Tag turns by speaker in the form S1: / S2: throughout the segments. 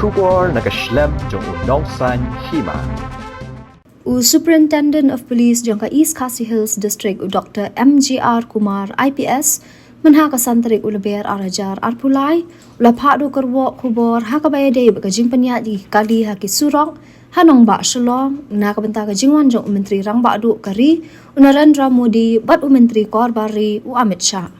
S1: Shubor nakaslem jong unongsan hima.
S2: Superintendent of Police jangka East Khasi Hills District Dr. MGR Kumar IPS menha kasantrik uleber arajar arpulai ulapha do kerwo khubor ha kabaya dei bagajing penya di kali ha ki surok hanong ba shalong na kabenta ka jingwan jong menteri rang ba do kari Narendra Modi bat menteri korbari u Amit Shah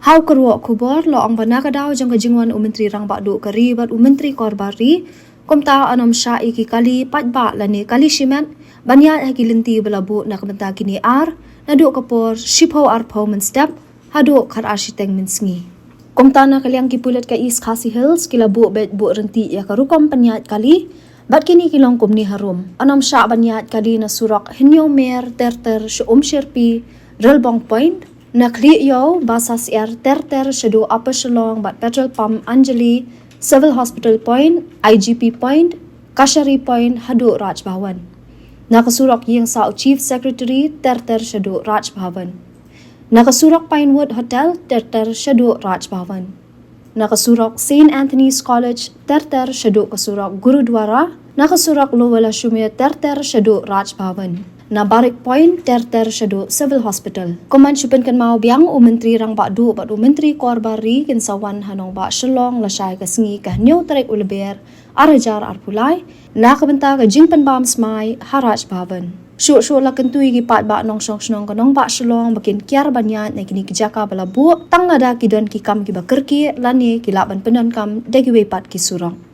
S2: hau kerwo khubor lo ang bana ka daw jang ka jingwan menteri rang ba do kari bat menteri korbari komta anom Shah iki kali patba lani kali shimen banya hagilinti belabu na kabenta kini ar na do kapor shipho arpho men step hado khar arsiteng mensngi komtana kaliang kipulat ka East Khasi Hills kilabu bet bu renti ya karukom panyat kali bat kini kilong kumni harum anam Shah banyat kali na surak hinyo mer terter sherpi relbong point na kli yo basas er terter shado upper shalong bat petrol pump Anjali civil hospital point IGP point Kashari point hado Raj Bhawan nakasurak yang sa chief secretary terter shado Raj Bhavan nakasurak Pinewood Hotel terter shado Raj Bhavan nakasurak St. Anthony's College terter shado kasurak Gurudwara nakasurak Lowala Shumir terter shado Raj Bhavan na Barik Point terter shado Civil Hospital koman syupen kan mau biang menteri rang bakdu badu menteri korbari kin sawan hanong ba shalong la syai kasngi ka new trek ulber arajar arpulai na kabenta ka jingpan bam smai Haraj Bhavan shu la kentui gi pat ba nong snong kanong ba shalong bakin kiar banyat na kini kijaka balabu tang ada kidon ki kam ki bakerki lani kilaban penon kam degi we pat ki surong